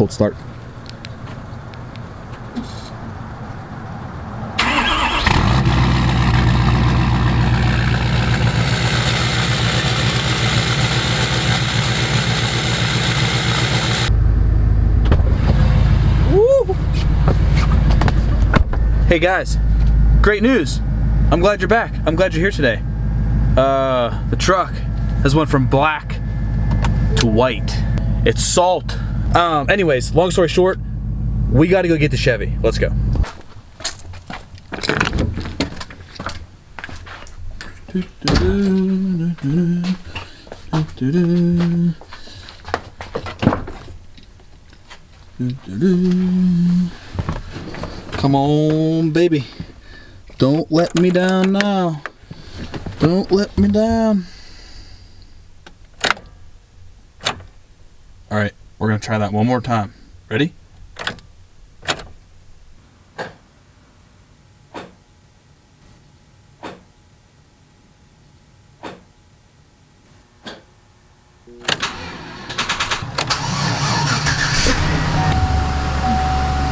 cold start. Woo! Hey guys, great news. I'm glad you're back. I'm glad you're here today. The truck has went from black to white. It's salt. Anyways, long story short, we got to go get the Chevy. Let's go. Come on, baby. Don't let me down now. Don't let me down. All right, we're gonna try that one more time. Ready?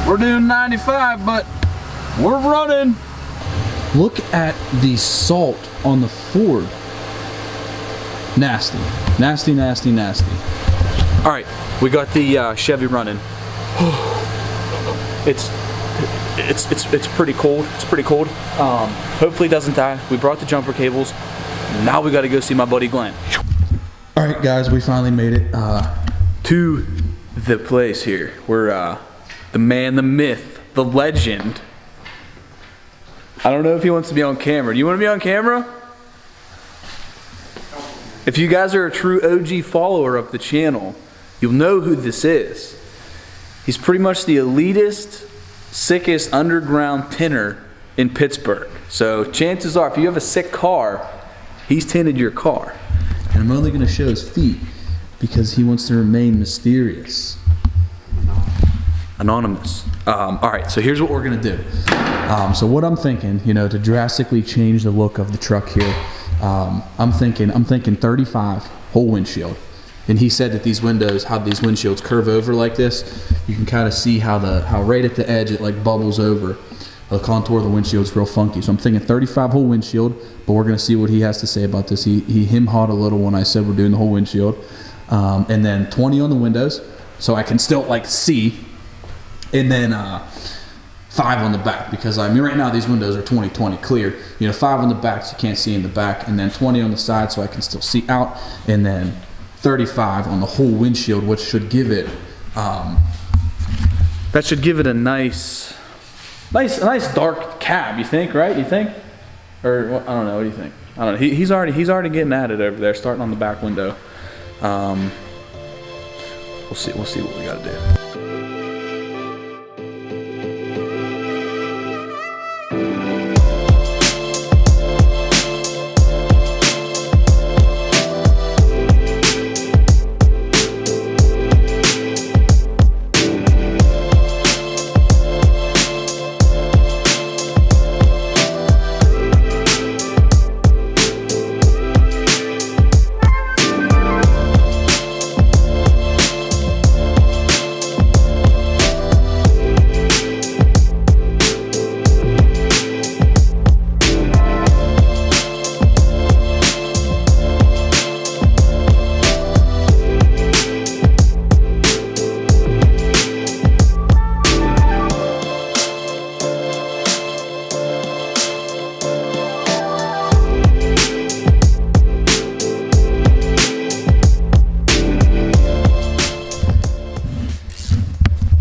We're doing 95, but we're running. Look at the salt on the Ford. Nasty, nasty, nasty, nasty. All right, we got the Chevy running. It's pretty cold. It's pretty cold. Hopefully it doesn't die. We brought the jumper cables. Now we got to go see my buddy Glen. All right, guys, we finally made it to the place here. We're the man, the myth, the legend. I don't know if he wants to be on camera. Do you want to be on camera? If you guys are a true OG follower of the channel, you'll know who this is. He's pretty much the elitist, sickest underground tinter in Pittsburgh. So chances are, if you have a sick car, he's tinted your car. And I'm only going to show his feet because he wants to remain mysterious. Anonymous. All right, so here's what we're gonna do. So what I'm thinking, you know, to drastically change the look of the truck here, I'm thinking 35 whole windshield. And he said that these windows, how these windshields curve over like this, you can kind of see how right at the edge it like bubbles over. The contour of the windshield's real funky. So I'm thinking 35 whole windshield, but we're gonna see what he has to say about this. He him-hawed a little when I said we're doing the whole windshield. And then 20 on the windows, so I can still like see. And then 5 on the back, because I mean right now these windows are 20/20 clear. You know, 5 on the back so you can't see in the back, and then 20 on the side so I can still see out, and then 35 on the whole windshield, which should give it that should give it a nice dark cab. You think, right? You think? Or I don't know. What do you think? I don't know. He's already getting at it over there, starting on the back window. We'll see what we got to do.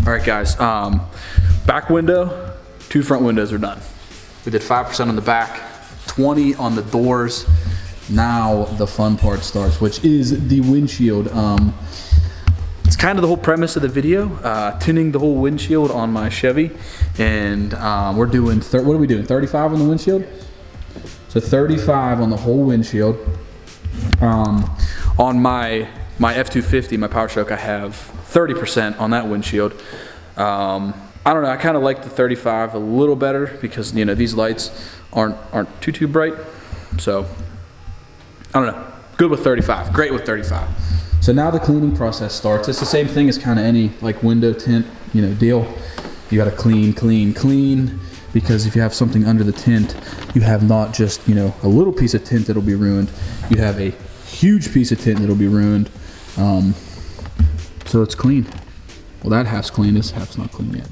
All right, guys, back window, 2 front windows are done. We did 5% on the back, 20 on the doors. Now the fun part starts, which is the windshield. It's kind of the whole premise of the video, tinting the whole windshield on my Chevy. And we're doing, what are we doing, 35 on the windshield? So 35 on the whole windshield. On my F-250, my Power Stroke, I have 30% on that windshield. I don't know, I kind of like the 35 a little better because, you know, these lights aren't too bright. So, I don't know, good with 35, great with 35. So So now the cleaning process starts. It's the same thing as kind of any like window tint, you know, deal. You got to clean, clean, clean, because if you have something under the tint, you have not just, you know, a little piece of tint that'll be ruined. You have a huge piece of tint that'll be ruined. So it's clean. Well, that half's clean. This half's not clean yet.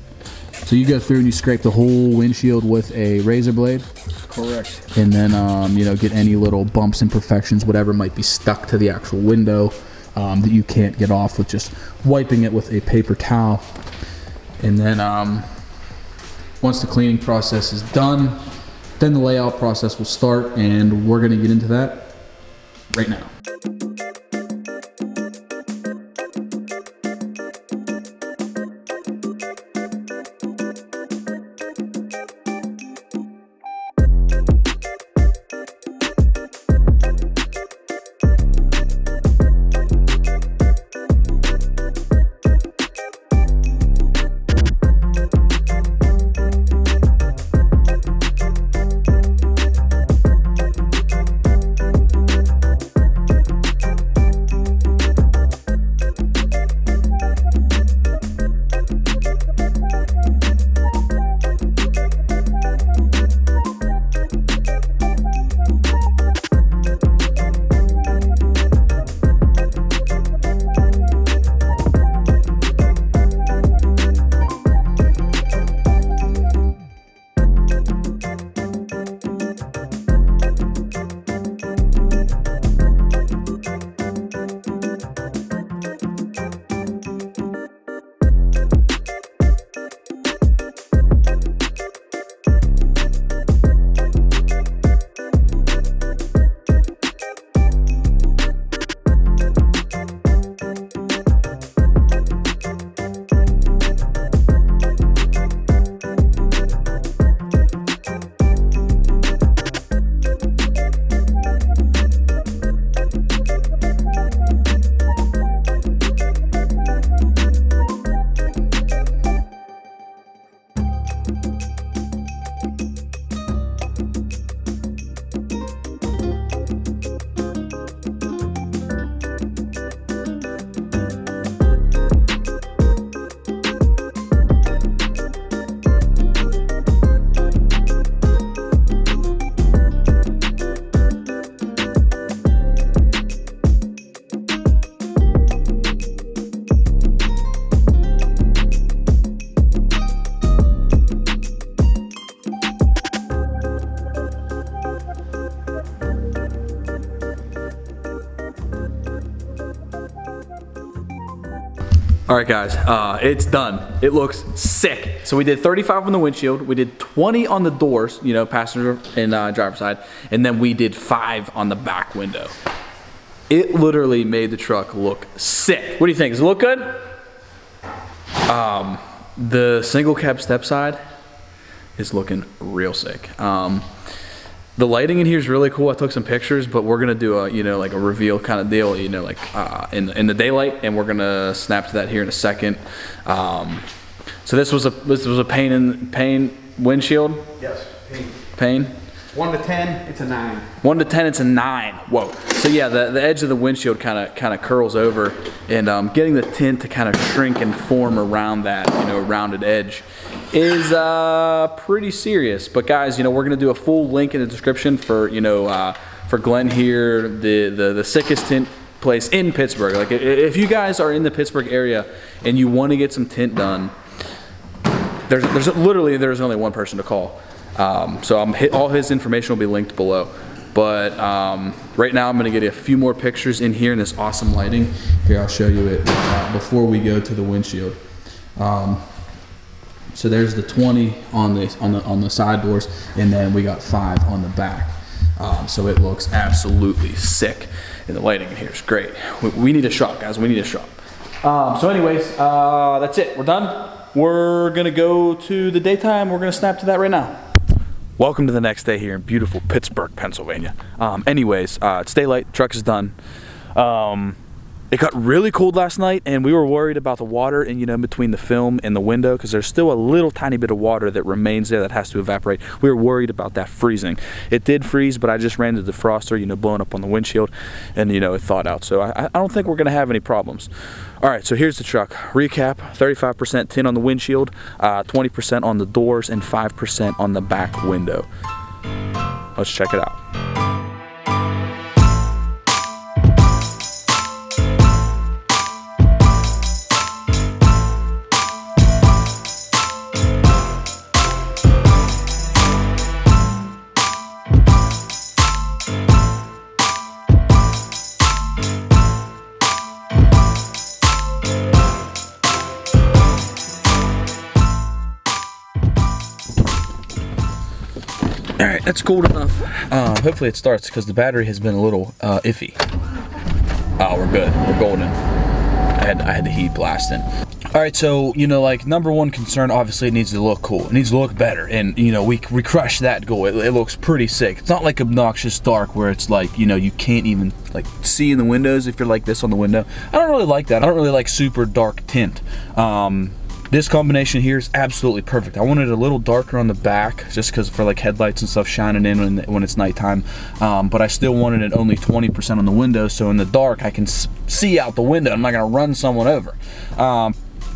So you go through and you scrape the whole windshield with a razor blade. Correct. And then, you know, get any little bumps, imperfections, whatever might be stuck to the actual window that you can't get off with just wiping it with a paper towel. And then once the cleaning process is done, then the layout process will start, and we're going to get into that right now. All right, guys, it's done. It looks sick. So we did 35 on the windshield. We did 20 on the doors, you know, passenger and driver's side. And then we did 5 on the back window. It literally made the truck look sick. What do you think? Does it look good? The single cab Stepside is looking real sick. The lighting in here is really cool. I took some pictures, but we're gonna do a, you know, like a reveal kind of deal, you know, like in the daylight, and we're gonna snap to that here in a second. So this was a pain windshield. Yes, Pain. 1 to 10, it's a 9. 1 to 10, it's a 9. Whoa. So yeah, the edge of the windshield kind of curls over, and getting the tint to kind of shrink and form around that, you know, rounded edge is pretty serious. But guys, you know, we're gonna do a full link in the description for, you know, for Glen here, the sickest tint place in Pittsburgh. Like, if you guys are in the Pittsburgh area and you want to get some tint done, there's only one person to call. So all his information will be linked below. But right now I'm gonna get a few more pictures in here in this awesome lighting. Here, I'll show you it before we go to the windshield. So there's the 20 on the side doors, and then we got 5 on the back. So it looks absolutely sick, and the lighting in here is great. We need a shop, guys. We need a shop. So anyways, that's it. We're done. We're gonna go to the daytime. We're gonna snap to that right now. Welcome to the next day here in beautiful Pittsburgh, Pennsylvania. Anyways, it's daylight. The truck is done. It got really cold last night, and we were worried about the water and, you know, between the film and the window, because there's still a little tiny bit of water that remains there that has to evaporate. We were worried about that freezing. It did freeze, but I just ran the defroster, you know, blowing up on the windshield, and, you know, it thawed out. So I don't think we're gonna have any problems. All right, so here's the truck. Recap: 35% tint on the windshield, 20% on the doors, and 5% on the back window. Let's check it out. All right, that's cool enough. Hopefully it starts, because the battery has been a little iffy. Oh, we're good. We're golden. I had the heat blasting. All right, so, you know, like, number one concern, obviously, it needs to look cool. It needs to look better, and, you know, we crushed that goal. It looks pretty sick. It's not like obnoxious dark where it's like, you know, you can't even, like, see in the windows if you're like this on the window. I don't really like that. I don't really like super dark tint. This combination here is absolutely perfect. I wanted it a little darker on the back, just because for like headlights and stuff shining in when it's nighttime, but I still wanted it only 20% on the window, so in the dark I can see out the window. I'm not gonna run someone over.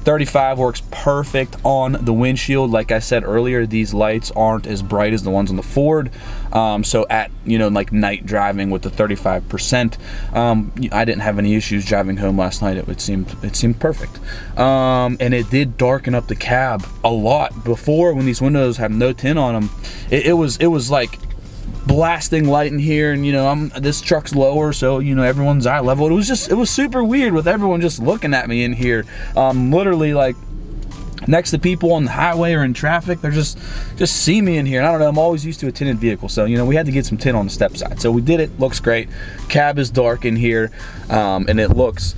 35 works perfect on the windshield. Like I said earlier, these lights aren't as bright as the ones on the Ford, so at, you know, like night driving with the 35%, I didn't have any issues driving home last night. It seemed perfect, and it did darken up the cab a lot. Before, when these windows have no tint on them, it was like blasting light in here, and, you know, this truck's lower, so, you know, everyone's eye level. It was super weird with everyone just looking at me in here, literally like next to people on the highway or in traffic. They're just see me in here, and I don't know, I'm always used to a tinted vehicle, so, you know, we had to get some tint on the Stepside, so we did it. Looks great. Cab is dark in here, and it looks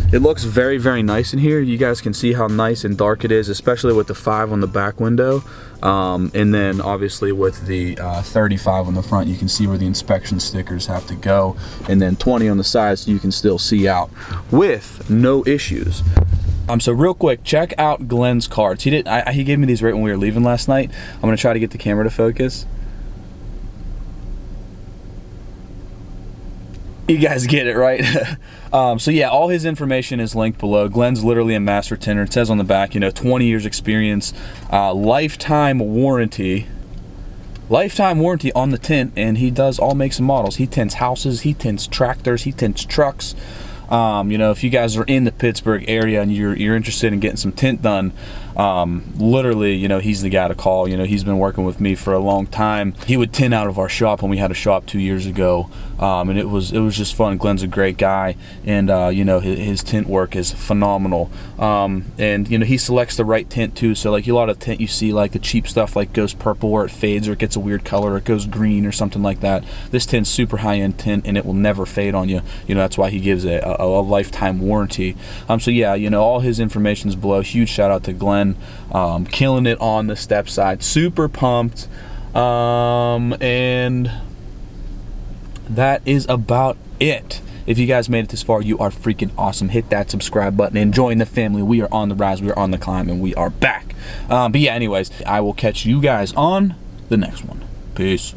very, very nice in here. You guys can see how nice and dark it is, especially with the 5 on the back window, and then obviously with the 35 on the front. You can see where the inspection stickers have to go, and then 20 on the side, so you can still see out with no issues. So real quick, check out Glen's cards. He gave me these right when we were leaving last night. I'm gonna try to get the camera to focus. You guys get it, right? So yeah, all his information is linked below. Glen's literally a master tinter. It says on the back, you know, 20 years experience, lifetime warranty on the tint, and he does all makes and models. He tints houses, he tints tractors, he tints trucks. You know, if you guys are in the Pittsburgh area and you're interested in getting some tint done, literally, you know, he's the guy to call. You know, he's been working with me for a long time. He would tint out of our shop when we had a shop 2 years ago, and it was just fun. Glen's a great guy, and you know, his tint work is phenomenal. And you know, he selects the right tint too. So like a lot of tint you see, like the cheap stuff, like goes purple or it fades or it gets a weird color, or it goes green or something like that. This tint's super high-end tint, and it will never fade on you. You know, that's why he gives it a lifetime warranty. So yeah, you know, all his information is below. Huge shout out to Glen, killing it on the Stepside. Super pumped, and that is about it. If you guys made it this far, you are freaking awesome. Hit that subscribe button and join the family. We are on the rise, we are on the climb, and we are back. But yeah, anyways, I will catch you guys on the next one. Peace.